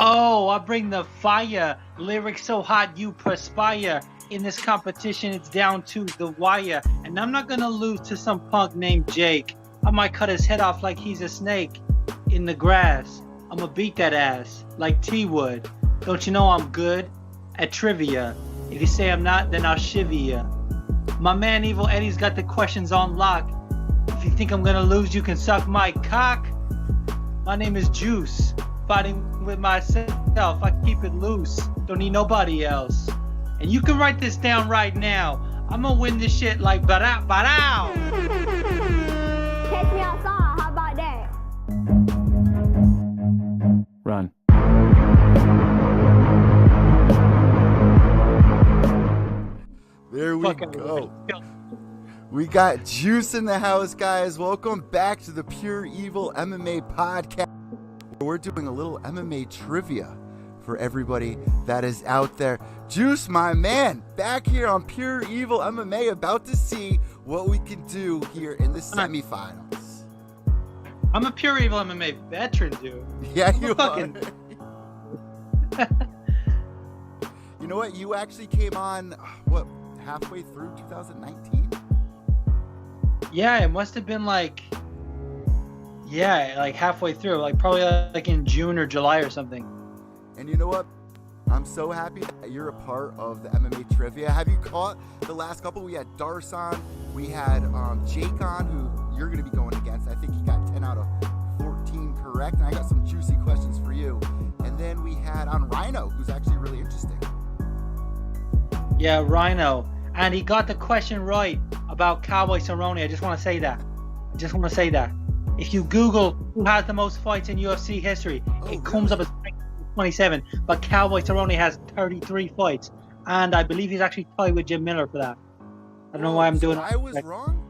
Oh, I bring the fire. Lyrics so hot you perspire. In this competition, it's down to the wire. And I'm not gonna lose to some punk named Jake. I might cut his head off like he's a snake in the grass. I'ma beat that ass like T would. Don't you know I'm good at trivia? If you say I'm not, then I'll shivvy ya. My man Evil Eddie's got the questions on lock. If you think I'm gonna lose, you can suck my cock. My name is Juice. Fighting with myself, I keep it loose. Don't need nobody else. And you can write this down right now. I'm gonna win this shit like ba-da, ba-dow. Catch me outside, how about that? Run. There we go. We got Juice in the house, guys. Welcome back to the Pure Evil MMA podcast. We're doing a little MMA trivia for everybody that is out there. Juice, my man, back here on Pure Evil MMA, about to see what we can do here in the semifinals. I'm a Pure Evil MMA veteran, dude. Yeah, you are. You know what? You actually came on, halfway through 2019? Yeah, it must have been like halfway through, like probably like in June or July or something. And you know what? I'm so happy that you're a part of the MMA trivia. Have you caught the last couple? We had Darce on, we had Jake on, who you're going to be going against. I think he got 10 out of 14 correct, and I got some juicy questions for you. And then we had on Rhino, who's actually really interesting. Yeah, Rhino. And he got the question right about Cowboy Cerrone. I just want to say that. If you Google who has the most fights in UFC history, it comes up as 27. But Cowboy Cerrone has 33 fights. And I believe he's actually tied with Jim Miller for that. I don't know why I'm doing it. I was wrong?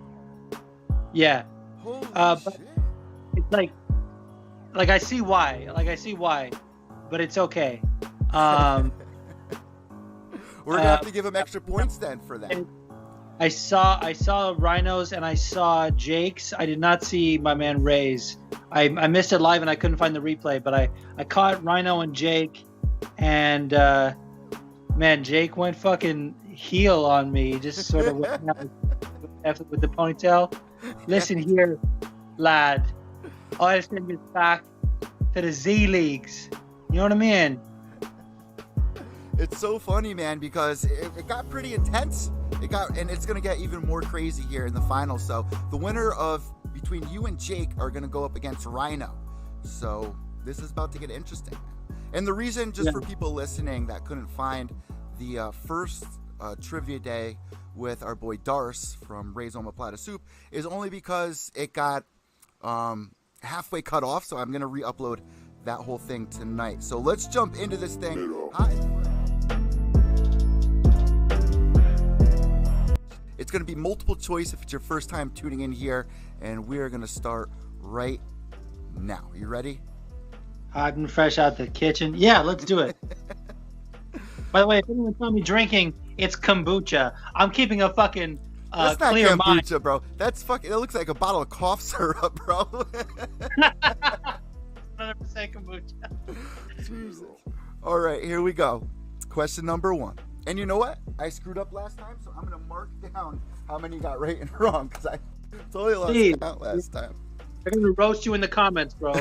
Yeah. Holy but shit. it's like I see why. But it's okay. We're going to have to give him extra points then for that. I saw Rhino's and I saw Jake's. I did not see my man Ray's. I missed it live and I couldn't find the replay, but I caught Rhino and Jake, and man, Jake went fucking heel on me. He just sort of went out with the ponytail. Listen here, lad. I'll send you back to the Z Leagues. You know what I mean? It's so funny, man, because it got pretty intense. And it's going to get even more crazy here in the finals. So the winner between you and Jake are going to go up against Rhino. So this is about to get interesting. And the reason, just for people listening that couldn't find the first trivia day with our boy Darce from Ray's Oma Plata Soup, is only because it got halfway cut off. So I'm going to re-upload that whole thing tonight. So let's jump into this thing. It's going to be multiple choice if it's your first time tuning in here, and we are going to start right now. You ready? Hot and fresh out the kitchen. Yeah, let's do it. By the way, if anyone saw me drinking, it's kombucha. I'm keeping a fucking That's not clear kombucha, mind. bro. That's fucking. It looks like a bottle of cough syrup, bro. 100% kombucha. Jesus. All right, here we go. Question number 1. And you know what? I screwed up last time, so I'm going to mark down how many you got right and wrong, because I totally lost count last time. They're going to roast you in the comments, bro.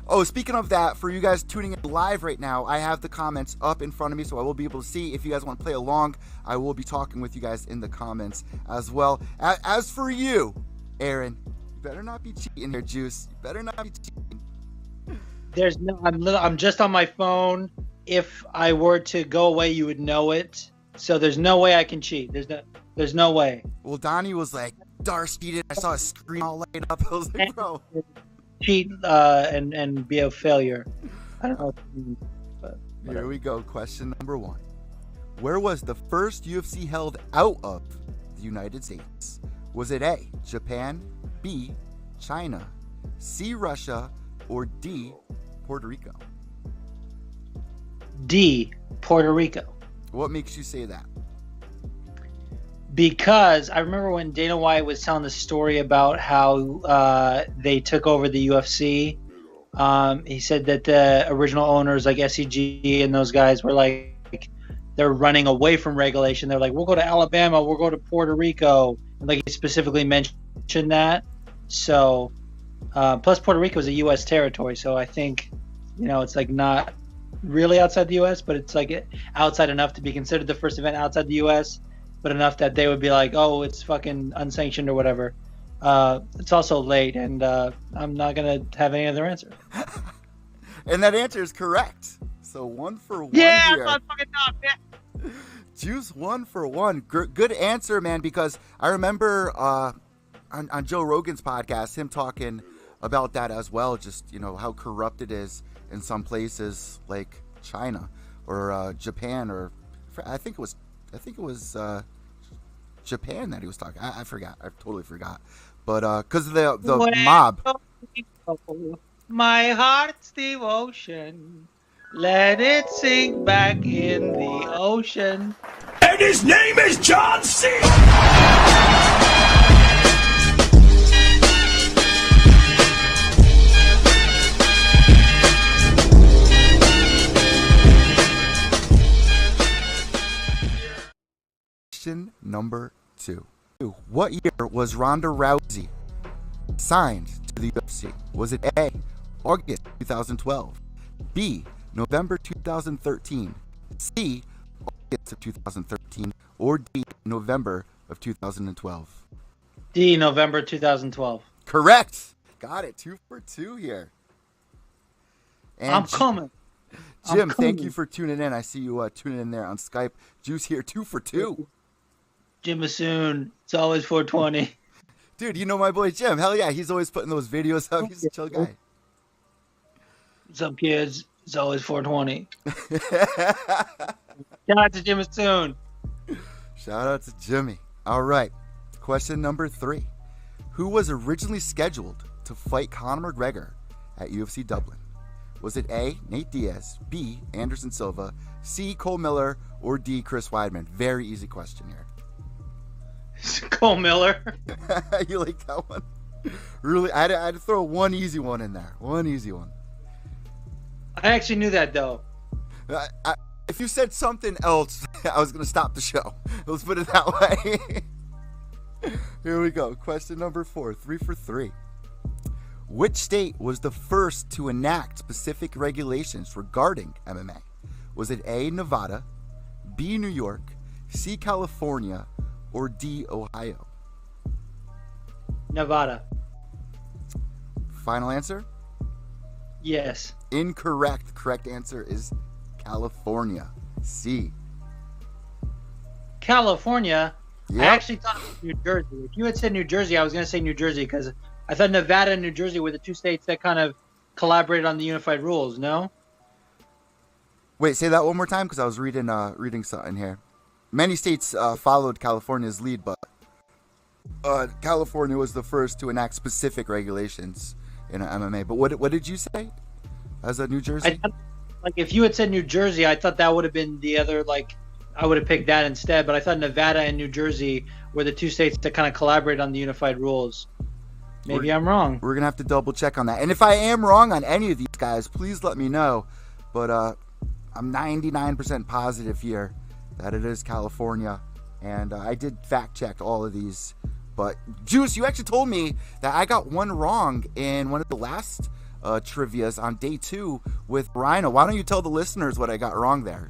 Oh, speaking of that, for you guys tuning in live right now, I have the comments up in front of me, so I will be able to see. If you guys want to play along, I will be talking with you guys in the comments as well. As for you, Aaron, you better not be cheating here, Juice. You better not be cheating. I'm just on my phone. If I were to go away, you would know it. So there's no way I can cheat. There's no way. Well, Donnie was like, Darce cheated. I saw his screen all light up. I was like, bro. Cheat and be a failure. I don't know. But here we go. Question number 1. Where was the first UFC held out of the United States? Was it A, Japan, B, China, C, Russia, or D, Puerto Rico? D, Puerto Rico. What makes you say that? Because I remember when Dana White was telling the story about how they took over the UFC, He said that the original owners, like SCG and those guys, were like they're running away from regulation. They're like, we'll go to Alabama, we'll go to Puerto Rico, and like he specifically mentioned that. So, plus Puerto Rico is a U.S. territory, so I think, it's like not really outside the U.S., but it's like outside enough to be considered the first event outside the U.S., but enough that they would be like, oh, it's fucking unsanctioned or whatever. It's also late, and I'm not gonna have any other answer. And that answer is correct. So 1 for 1 yeah, here. I'm fucking up, man. Juice 1 for 1. Good answer, man, because I remember on Joe Rogan's podcast, him talking about that as well, just, how corrupt it is in some places like China or Japan, or I think it was Japan that he was talking. I forgot. I totally forgot. But because of the mob. My heart's devotion, let it sink back in the ocean. And his name is John C. Question number 2. What year was Ronda Rousey signed to the UFC? Was it A, August 2012, B, November 2013, C, August of 2013, or D, November of 2012? D, November 2012. Correct. Got it. 2 for 2 here. And I'm coming. Jim, thank you for tuning in. I see you tuning in there on Skype. Juice here, 2 for 2. Jim Bassoon, it's always 420. Dude, you know my boy Jim. Hell yeah, he's always putting those videos up. He's a chill guy. Some kids, it's always 420. Shout out to Jim Bassoon. Shout out to Jimmy. All right. Question number 3. Who was originally scheduled to fight Conor McGregor at UFC Dublin? Was it A, Nate Diaz, B, Anderson Silva, C, Cole Miller, or D, Chris Weidman? Very easy question here. Cole Miller. You like that one? Really? I had to throw one easy one in there. One easy one. I actually knew that, though. If you said something else, I was going to stop the show. Let's put it that way. Here we go. Question number 4. 3 for 3. Which state was the first to enact specific regulations regarding MMA? Was it A, Nevada, B, New York, C, California, or D, Ohio? Nevada. Final answer? Yes. Incorrect. Correct answer is California. C. California? Yep. I actually thought it was New Jersey. If you had said New Jersey, I was going to say New Jersey because I thought Nevada and New Jersey were the two states that kind of collaborated on the unified rules, no? Wait, say that one more time because I was reading something here. Many states followed California's lead, but California was the first to enact specific regulations in MMA. But what did you say as a New Jersey? If you had said New Jersey, I thought that would have been the other, I would have picked that instead. But I thought Nevada and New Jersey were the two states that kind of collaborated on the unified rules. Maybe I'm wrong. We're going to have to double check on that. And if I am wrong on any of these guys, please let me know. But I'm 99% positive here that it is California. And I did fact check all of these. But Juice, you actually told me that I got one wrong in one of the last trivias on day 2 with Rhino. Why don't you tell the listeners what I got wrong there?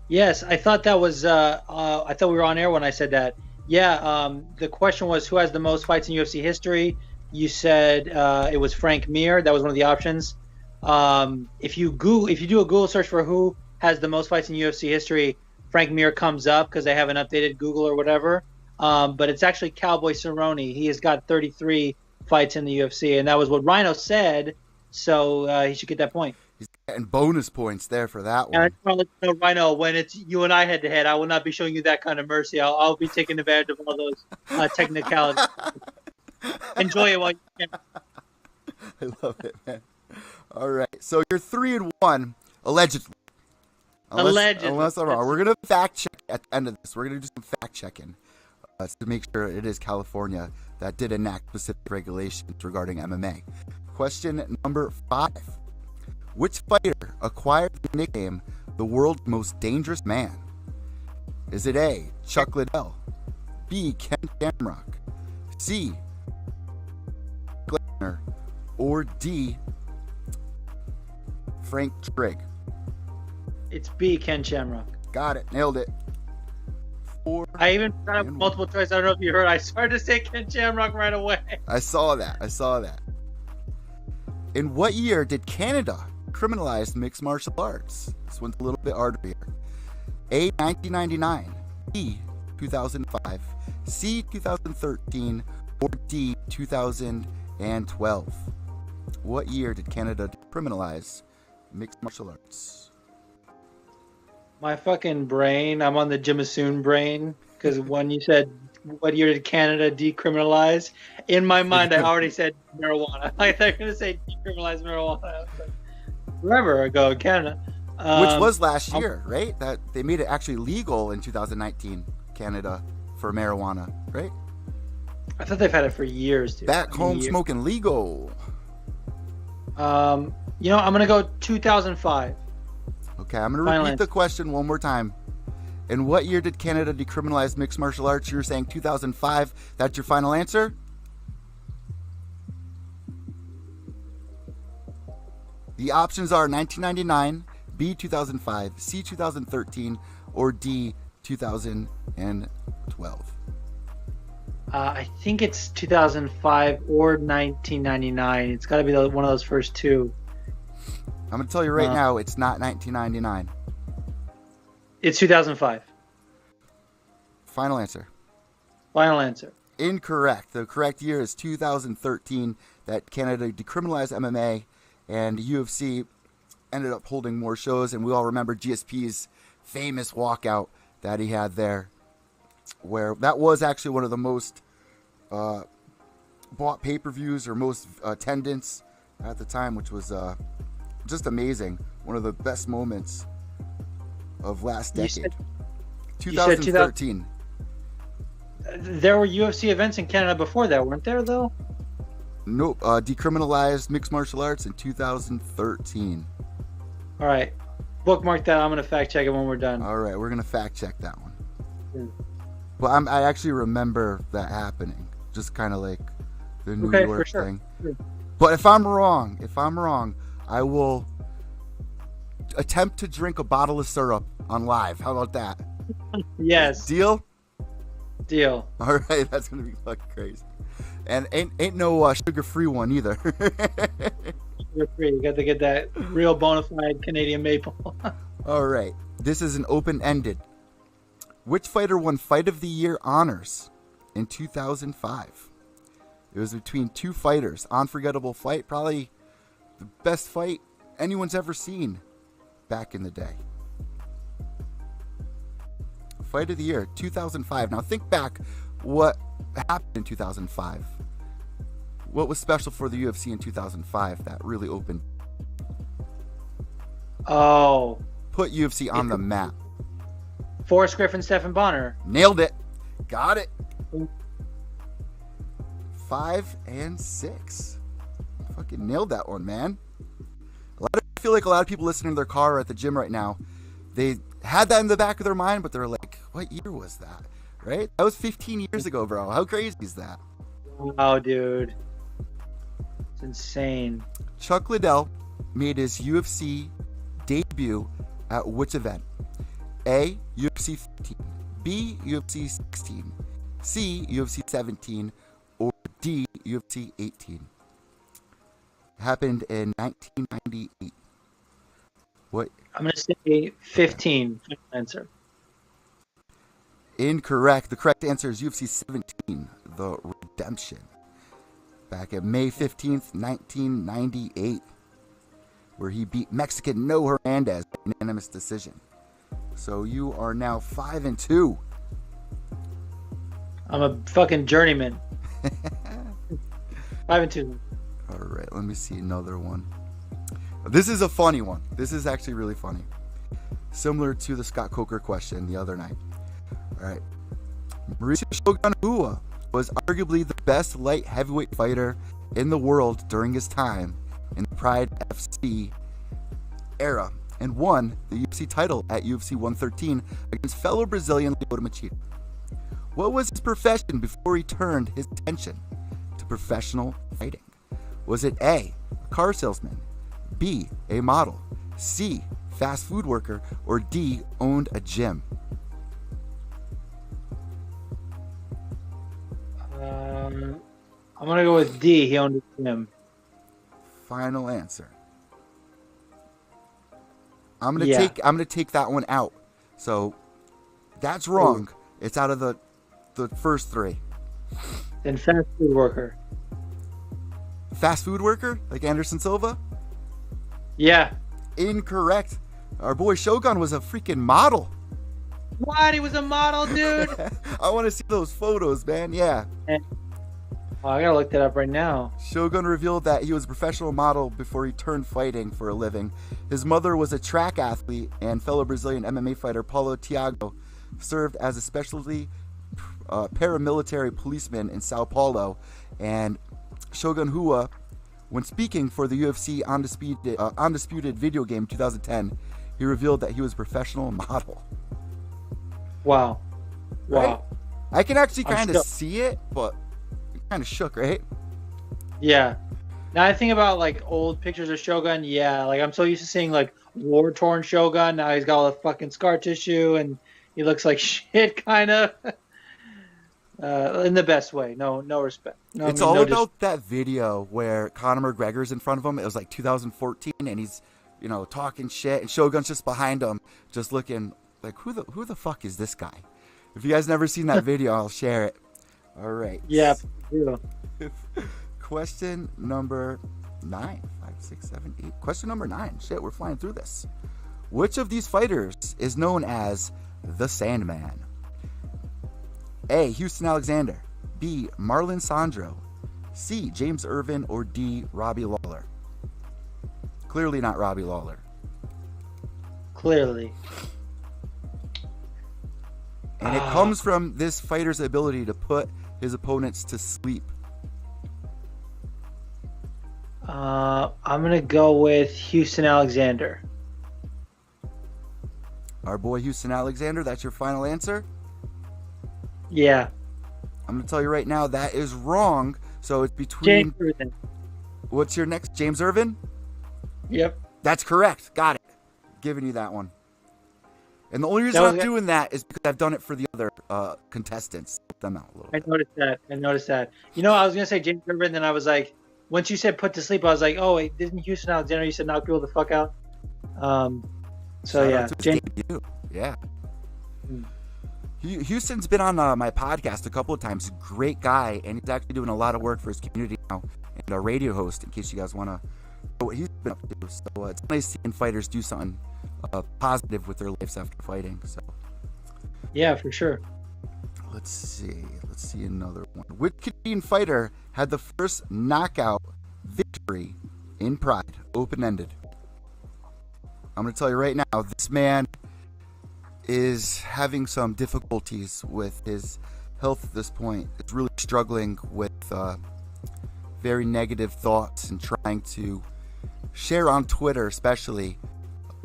Yes, I thought that was I thought we were on air when I said that. Yeah, the question was who has the most fights in UFC history. You said it was Frank Mir. That was one of the options. If you do a Google search for who has the most fights in UFC history, Frank Mir comes up because they haven't updated Google or whatever. But it's actually Cowboy Cerrone. He has got 33 fights in the UFC, and that was what Rhino said. So he should get that point. He's getting bonus points there for that one. And I just want to let you know, Rhino, when it's you and I head to head, I will not be showing you that kind of mercy. I'll be taking advantage of all those technicalities. Enjoy it while you can. I love it, man. All right, so you're 3-1, allegedly. Unless I'm wrong. We're going to fact check at the end of this. We're going to do some fact checking to make sure it is California that did enact specific regulations regarding MMA. Question number 5. Which fighter acquired the nickname the world's most dangerous man? Is it A, Chuck Liddell, B, Ken Shamrock, C, Glasner, or D, Frank Trigg? It's B, Ken Shamrock. Got it. Nailed it. 4 I even got up and multiple choice. I don't know if you heard. I started to say Ken Shamrock right away. I saw that. In what year did Canada criminalize mixed martial arts? This one's a little bit harder here. A, 1999, B, 2005, C, 2013, or D, 2012. What year did Canada criminalize mixed martial arts? My fucking brain. I'm on the Jimasoon brain because when you said what year did Canada decriminalize, in my mind I already said marijuana. I thought you were gonna say decriminalize marijuana. I was like, forever ago, Canada. Which was last year, right? That they made it actually legal in 2019, Canada, for marijuana, right? I thought they've had it for years, dude. Back home smoking legal. I'm gonna go 2005. Okay, I'm going to repeat the question one more time. In what year did Canada decriminalize mixed martial arts? You're saying 2005. That's your final answer? The options are 1999, B, 2005, C, 2013, or D, 2012. I think it's 2005 or 1999. It's got to be one of those first two. I'm going to tell you right now, it's not 1999. It's 2005. Final answer. Final answer. Incorrect. The correct year is 2013, that Canada decriminalized MMA, and UFC ended up holding more shows, and we all remember GSP's famous walkout that he had there, where that was actually one of the most bought pay-per-views or most attendance at the time, which was just amazing. One of the best moments of last decade. 2013. There were UFC events in Canada before that, weren't there, though? Nope. Decriminalized mixed martial arts in 2013. All right. Bookmark that. I'm going to fact check it when we're done. All right. We're going to fact check that one. Yeah. Well, I actually remember that happening. Just kind of like the New York for sure. thing. Sure. But if I'm wrong, I will attempt to drink a bottle of syrup on live. How about that? Yes. Deal? Deal. All right, that's gonna be fucking crazy. And ain't no sugar-free one either. Sugar-free. You got to get that real bona fide Canadian maple. All right, this is an open-ended. Which fighter won Fight of the Year honors in 2005? It was between two fighters. Unforgettable fight, probably the best fight anyone's ever seen back in the day. Fight of the Year, 2005. Now think back what happened in 2005. What was special for the UFC in 2005 that really opened? Oh. Put UFC on the map. Forrest Griffin, Stephen Bonner. Nailed it. Got it. 5 and 6. Fucking nailed that one, man. I feel like a lot of people listening to their car or at the gym right now, they had that in the back of their mind, but they're like, what year was that? Right? That was 15 years ago, bro. How crazy is that? Wow, dude. It's insane. Chuck Liddell made his UFC debut at which event? A, UFC 15, B, UFC 16, C, UFC 17, or D, UFC 18. Happened in 1998. What? I'm going to say 15. Final answer. Incorrect. The correct answer is UFC 17, The Redemption. Back at May 15th, 1998, where he beat Mexican No Hernandez by unanimous decision. So you are now 5 and 2. I'm a fucking journeyman. 5 and 2. All right, let me see another one. This is a funny one. This is actually really funny. Similar to the Scott Coker question the other night. All right. Mauricio Shogun Rua was arguably the best light heavyweight fighter in the world during his time in the Pride FC era and won the UFC title at UFC 113 against fellow Brazilian Lyoto Machida. What was his profession before he turned his attention to professional fighting? Was it A, a car salesman, B, a model, C, fast food worker, or D, owned a gym? I'm gonna go with D. He owned a gym. Final answer. I'm gonna take that one out. So that's wrong. Ooh. It's out of the first three. Then fast food worker. Fast food worker? Like Anderson Silva? Yeah. Incorrect. Our boy Shogun was a freaking model. What? He was a model, dude? I want to see those photos, man. Yeah. Oh, I gotta look that up right now. Shogun revealed that he was a professional model before he turned fighting for a living. His mother was a track athlete, and fellow Brazilian MMA fighter Paulo Thiago served as a specialty paramilitary policeman in Sao Paulo. And Shogun Rua, when speaking for the UFC Undisputed video game 2010, he revealed that he was a professional model. Wow. Right? I can actually kind of see it, but kind of shook, right? Yeah. Now I think about like old pictures of Shogun. Yeah, like I'm so used to seeing like war-torn Shogun. Now he's got all the fucking scar tissue and he looks like shit, kind of. In the best way. No respect. No, it's all about that video where Conor McGregor's in front of him. It was like 2014, and he's, talking shit, and Shogun's just behind him, just looking like, who the fuck is this guy? If you guys never seen that video, I'll share it. All right. Yeah. Question number 9. 5, 6, 7, 8. Question number 9. Shit, we're flying through this. Which of these fighters is known as the Sandman? A, Houston Alexander. B, Marlon Sandro. C, James Irvin. Or D, Robbie Lawler. Clearly not Robbie Lawler. Clearly. And it comes from this fighter's ability to put his opponents to sleep. I'm going to go with Houston Alexander. Our boy Houston Alexander, that's your final answer? Yeah. I'm going to tell you right now, that is wrong. So it's between... James Irvin. What's your next? James Irvin? Yep. That's correct. Got it. Giving you that one. And the only reason I'm doing that is because I've done it for the other contestants. Help them out a little bit. I noticed that. I was going to say James Irvin, then I was like, once you said put to sleep, I was like, oh, wait, didn't Houston Alexander, you said knock people the fuck out? So, yeah. Yeah. Houston's been on my podcast a couple of times. Great guy, and he's actually doing a lot of work for his community now, and a radio host, in case you guys want to know what he's been up to. So it's nice seeing fighters do something positive with their lives after fighting. So yeah, for sure. Let's see another one. Which Canadian fighter had the first knockout victory in Pride? Open-ended. I'm going to tell you right now, this man is having some difficulties with his health at this point. Is really struggling with very negative thoughts and trying to share on Twitter, especially,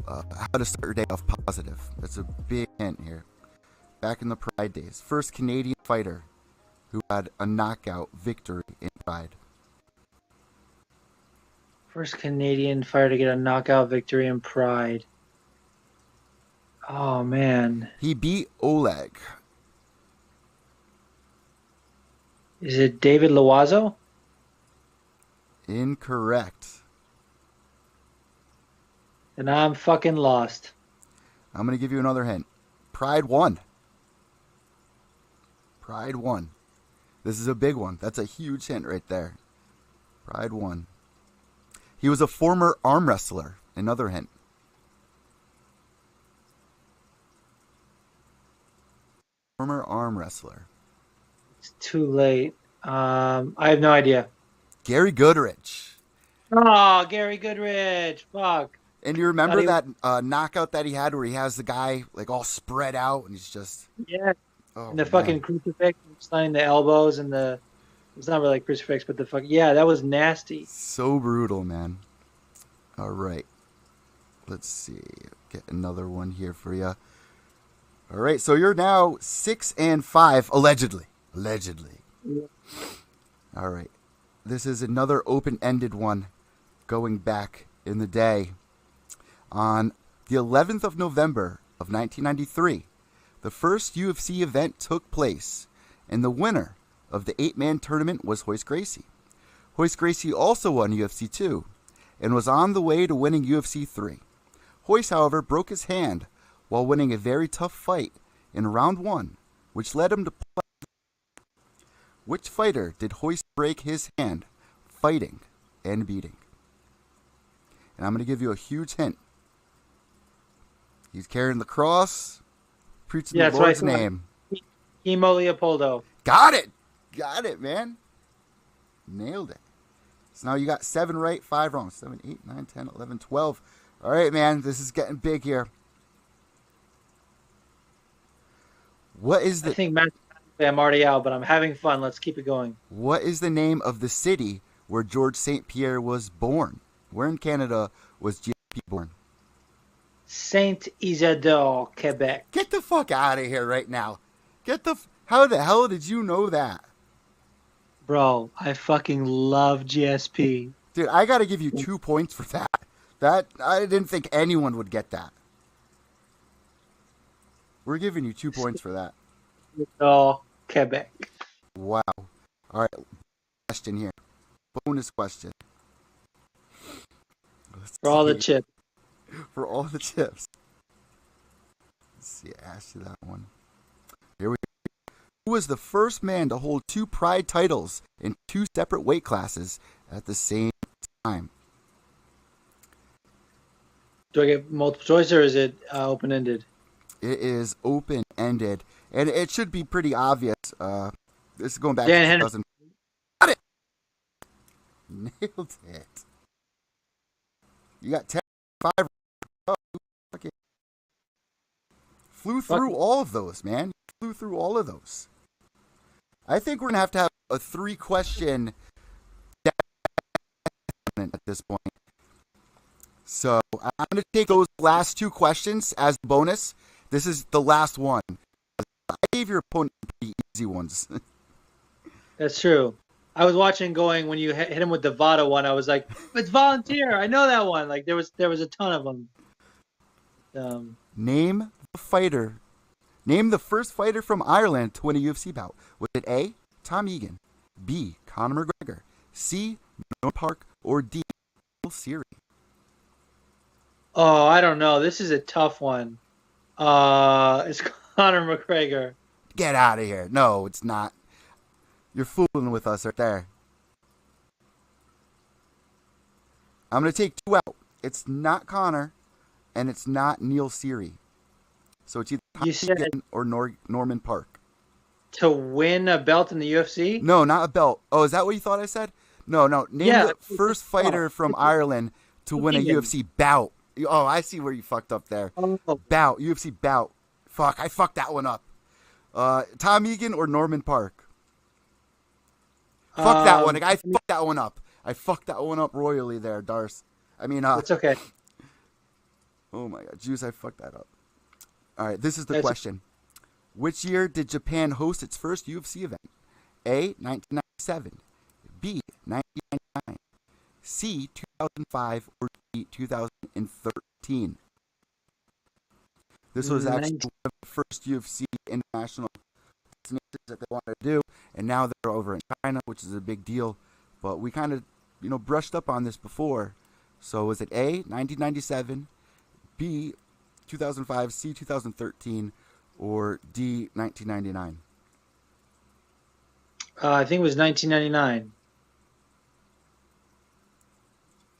how to start your day off positive. That's a big hint here. Back in the Pride days, first Canadian fighter who had a knockout victory in Pride. First Canadian fighter to get a knockout victory in Pride. Oh, man. He beat Oleg. Is it David Loazo? Incorrect. And I'm fucking lost. I'm going to give you another hint. Pride won. Pride won. This is a big one. That's a huge hint right there. Pride won. He was a former arm wrestler. Another hint. Former arm wrestler. It's too late. I have no idea. Gary Goodrich. Oh, Gary Goodrich. Fuck. And you remember that knockout that he had where he has the guy like all spread out and he's just... Yeah. Oh, And the man. fucking crucifix, sliding the elbows and the. It's not really a crucifix, but the fuck. Yeah, that was nasty. So brutal, man. All right. Let's see. Get another one here for you. All right. So you're now 6-5, allegedly. Allegedly. Yeah. All right. This is another open-ended one going back in the day. On the 11th of November of 1993, the first UFC event took place, and the winner of the 8-man tournament was Royce Gracie. Royce Gracie also won UFC 2 and was on the way to winning UFC 3. Royce, however, broke his hand while winning a very tough fight in round 1, which led him to play. Which fighter did Royce break his hand fighting and beating? And I'm going to give you a huge hint. He's carrying the cross, preaching the Lord's name. Emo Leopoldo. Got it! Got it, man. Nailed it. So now you got 7 right, 5 wrong. 7, 8, 9, 10, 11, 12. All right, man. This is getting big here. What is the... I think I'm already out, but I'm having fun. Let's keep it going. What is the name of the city where Georges St-Pierre was born? Where in Canada was GSP born? Saint Isidore, Quebec. Get the fuck out of here right now. How the hell did you know that? Bro, I fucking love GSP. Dude, I gotta give you 2 points for that. I didn't think anyone would get that. We're giving you 2 points for that. Isidore, Quebec. Wow. All right. Question here. Bonus question. For all the chips. For all the chips. Let's see. I asked you that one. Here we go. Who was the first man to hold 2 Pride titles in 2 separate weight classes at the same time? Do I get multiple choice or is it open-ended? It is open-ended, and it should be pretty obvious. This is going back Dan to Henry. 2000. Got it! Nailed it. You got 10, 5. Oh, okay. Flew through all of those, man. Flew through all of those. I think we're going to have a 3-question at this point. So I'm going to take those last 2 questions as bonus. This is the last one. I gave your opponent pretty easy ones. That's true. I was watching going when you hit him with the Vada one. I was like, it's volunteer. I know that one. Like there was a ton of them. Name the fighter. Name the first fighter from Ireland to win a UFC bout. Was it A, Tom Egan, B, Conor McGregor, C, Noah Park, or D, Siri? Oh, I don't know. This is a tough one. It's Conor McGregor. Get out of here. No, it's not. You're fooling with us right there. I'm going to take 2 out. It's not Conor, and it's not Neil Siri. So it's either Tom Egan or Norman Park. To win a belt in the UFC? No, not a belt. Oh, is that what you thought I said? No. Name the first fighter from Ireland to win a UFC bout. Oh, I see where you fucked up there. Bout. UFC bout. Fuck, I fucked that one up. Tom Egan or Norman Park? Fuck that one. I fucked that one up. I fucked that one up royally there, Darce. I mean, it's okay. Oh my god, Juice, I fucked that up. All right, this is the question. Which year did Japan host its first UFC event? A, 1997. B, 1999. C, 2005. Or D, 2013. This was actually one of the first UFC international destinations that they wanted to do, and now they're over in China, which is a big deal. But we kind of, brushed up on this before. So was it A, 1997, B, 2005, C, 2013, or D, 1999? I think it was 1999.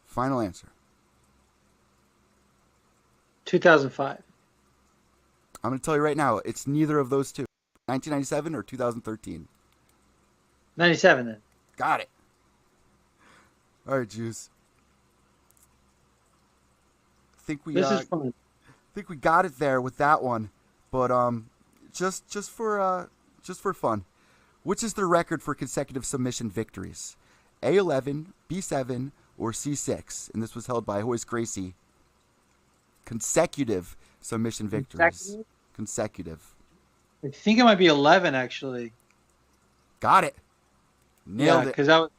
Final answer. 2005. I'm going to tell you right now, it's neither of those two. 1997 or 2013? 97 then. Got it. All right, Juice. This is fun. I think we got it there with that one, but just for fun. Which is the record for consecutive submission victories? A11, B7, or C6? And this was held by Royce Gracie. Consecutive submission victories. Consecutive. I think it might be 11, actually. Got it. Nailed it. Because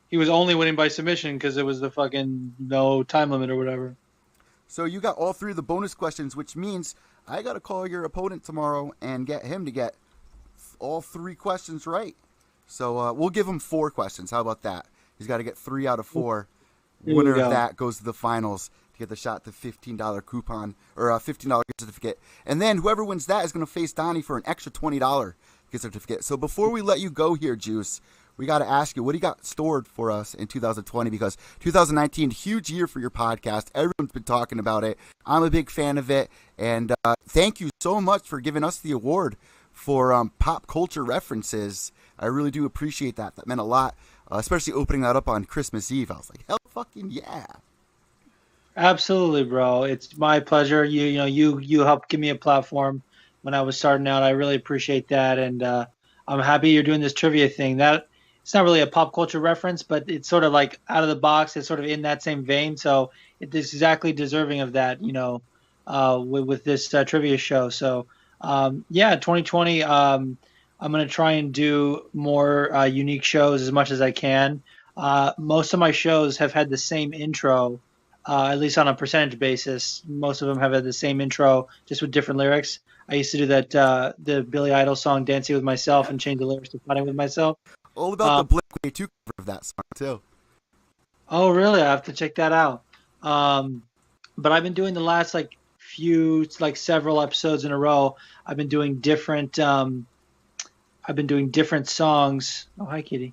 he was only winning by submission because it was the fucking no time limit or whatever. So you got all three of the bonus questions, which means I got to call your opponent tomorrow and get him to get all three questions right. So we'll give him 4 questions. How about that? He's got to get 3 out of 4. Winner of that goes to the finals to get the shot at the $15 coupon or a $15 gift certificate. And then whoever wins that is going to face Donnie for an extra $20 gift certificate. So before we let you go here, Juice, we got to ask you, what do you got stored for us in 2020? Because 2019, huge year for your podcast. Everyone's been talking about it. I'm a big fan of it. And thank you so much for giving us the award for pop culture references. I really do appreciate that. That meant a lot, especially opening that up on Christmas Eve. I was like, hell fucking yeah. Absolutely, bro. It's my pleasure. You helped give me a platform when I was starting out. I really appreciate that. And I'm happy you're doing this trivia thing. That it's not really a pop culture reference, but it's sort of like out of the box. It's sort of in that same vein. So it's exactly deserving of that, with this trivia show. So, 2020, I'm going to try and do more unique shows as much as I can. Most of my shows have had the same intro, at least on a percentage basis. Most of them have had the same intro, just with different lyrics. I used to do that, the Billy Idol song Dancing With Myself, and change the lyrics to Fighting With Myself. All about the Blink-182 cover of that song, too. Oh, really? I have to check that out. But I've been doing the last, several episodes in a row. I've been doing different songs. Oh, hi, Kitty.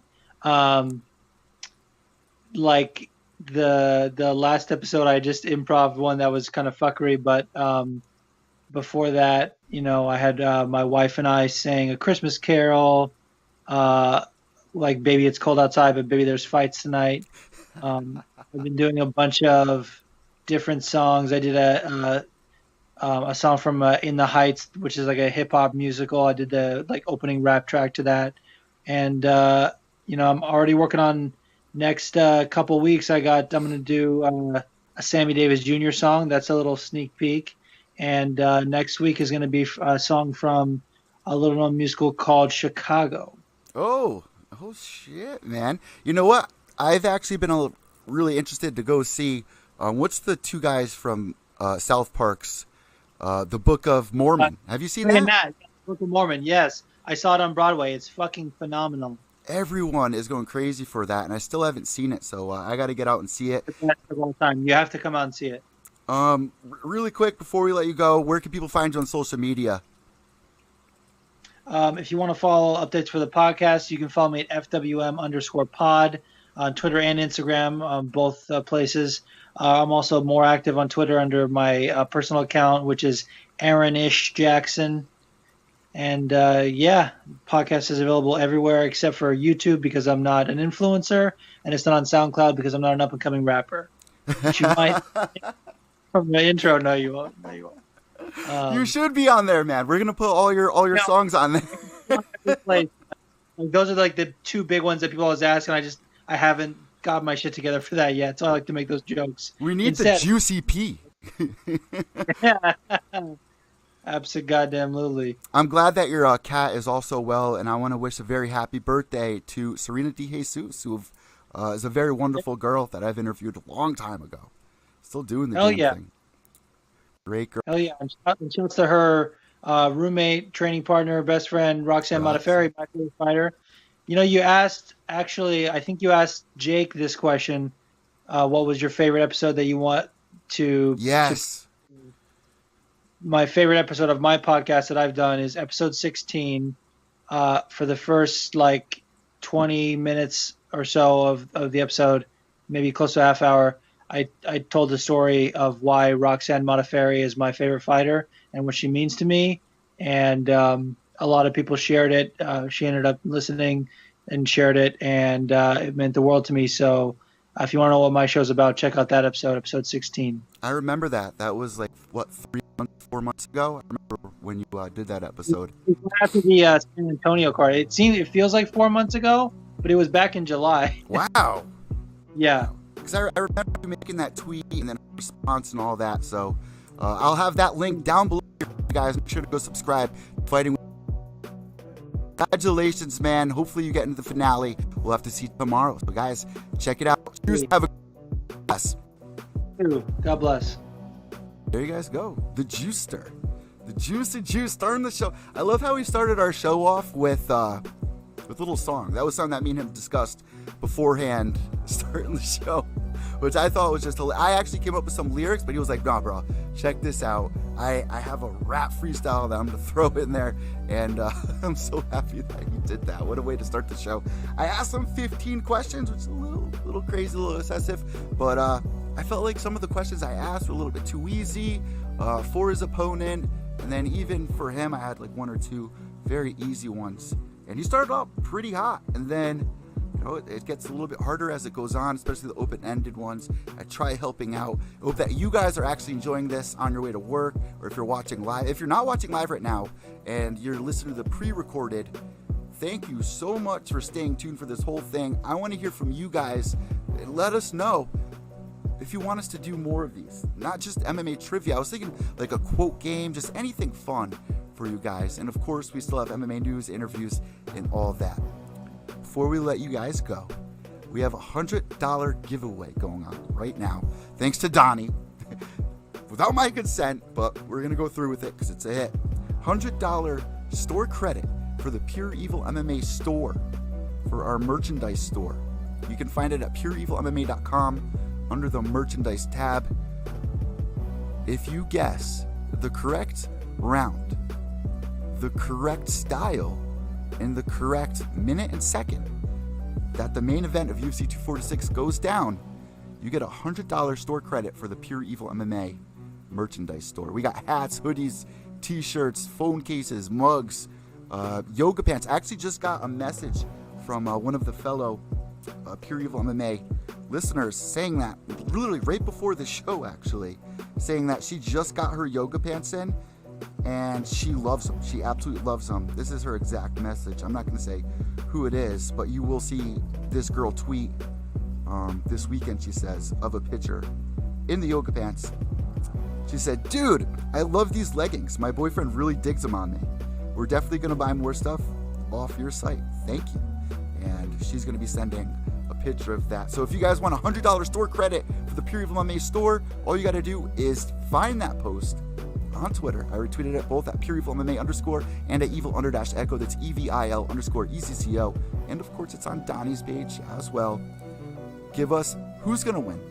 Like the last episode, I just improv one that was kind of fuckery, but before that, I had my wife and I sang A Christmas Carol, like Baby It's Cold Outside, but Baby There's Fights Tonight. I've been doing a bunch of different songs. I did a song from In the Heights, which is like a hip hop musical. I did the opening rap track to that, and I'm already working on next couple weeks. I'm going to do a Sammy Davis Jr. song. That's a little sneak peek, and next week is going to be a song from a little known musical called Chicago. Oh shit, man! You know what? I've actually been really interested to go see. What's the 2 guys from South Park's The Book of Mormon? Have you seen that? Book of Mormon, yes. I saw it on Broadway. It's fucking phenomenal. Everyone is going crazy for that, and I still haven't seen it, so I got to get out and see it. You have to come out and see it. Really quick, before we let you go, where can people find you on social media? If you want to follow updates for the podcast, you can follow me at FWM_pod on Twitter and Instagram, both places. I'm also more active on Twitter under my personal account, which is Aaron-ish Jackson. And podcast is available everywhere except for YouTube because I'm not an influencer, and it's not on SoundCloud because I'm not an up-and-coming rapper. Which you might, from the intro, no, you won't. No, you won't. You should be on there, man. We're gonna put all your songs on there. Those are like the 2 big ones that people always ask, and I haven't got my shit together for that yet. So I like to make those jokes. We need the juicy P. Abso-goddamn-lutely. I'm glad that your cat is also well, and I want to wish a very happy birthday to Serena De Jesus, who is a very wonderful girl that I've interviewed a long time ago. Still doing the damn thing. Great girl. Hell yeah. And shouts to her roommate, training partner, best friend, Roxanne Modafferi, my favorite fighter. I think you asked Jake this question. What was your favorite episode that you want to... Yes. My favorite episode of my podcast that I've done is episode 16. For the first 20 minutes or so of the episode, maybe close to a half hour, I told the story of why Roxanne Modafferi is my favorite fighter and what she means to me. And a lot of people shared it. She ended up listening and shared it, and it meant the world to me. So If you want to know what my show's about, check out that episode 16. I remember that. That was like, what, 4 months ago? I remember when you did that episode. After the San Antonio card, it feels like 4 months ago, but it was back in July. Wow. Yeah. Because I remember you making that tweet and then a response and all that. So I'll have that link down below here for you guys. Make sure to go subscribe. Fighting. Congratulations, man. Hopefully you get into the finale. We'll have to see tomorrow. So guys, check it out. Cheers. Have a bless. God bless. There you guys go. The Juicer. The Juicy Juice starting the show. I love how we started our show off with a little song. That was something that me and him discussed beforehand starting the show, which I thought was just hilarious. I actually came up with some lyrics, but he was like, nah, bro, check this out. I have a rap freestyle that I'm going to throw in there, and I'm so happy that he did that. What a way to start the show. I asked him 15 questions, which is a little crazy, a little excessive, but I felt like some of the questions I asked were a little bit too easy for his opponent, and then even for him, I had like 1 or 2 very easy ones. And he started off pretty hot, and then it gets a little bit harder as it goes on, especially the open-ended ones. I try helping out. I hope that you guys are actually enjoying this on your way to work, or if you're watching live. If you're not watching live right now and you're listening to the pre-recorded, thank you so much for staying tuned for this whole thing. I want to hear from you guys. Let us know if you want us to do more of these, not just MMA trivia. I was thinking like a quote game, just anything fun for you guys. And of course, we still have MMA news, interviews, and all that. Before we let you guys go, we have a $100 giveaway going on right now, thanks to Donnie, without my consent, but we're going to go through with it because it's a hit. $100 store credit for the Pure Evil MMA store, for our merchandise store. You can find it at pureevilmma.com under the merchandise tab. If you guess the correct round, the correct style, and the correct minute and second that the main event of UFC 246 goes down, you get a $100 store credit for the Pure Evil MMA merchandise store. We got hats, hoodies, t-shirts, phone cases, mugs, yoga pants. I actually just got a message from one of the fellow Pure Evil MMA listeners saying that, literally right before the show actually, saying that she just got her yoga pants in and she loves them. She absolutely loves them. This is her exact message. I'm not going to say who it is, but you will see this girl tweet this weekend, she says, of a picture in the yoga pants. She said, dude, I love these leggings. My boyfriend really digs them on me. We're definitely going to buy more stuff off your site. Thank you. And she's going to be sending a picture of that. So if you guys want a $100 store credit for the Pure Evil MMA store, all you got to do is find that post on Twitter. I retweeted it both at PureEvilMMA_ and at evil_echo. That's EVIL_ECCO. And of course, it's on Donnie's page as well. Give us who's going to win,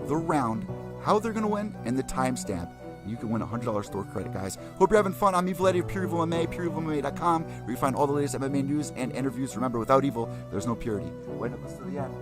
the round, how they're going to win, and the timestamp. You can win a $100 store credit, guys. Hope you're having fun. I'm Evil Eddie of Pure Evil MMA, pureevilmma.com, where you find all the latest MMA news and interviews. Remember, without evil, there's no purity. Wait up, let's to the end.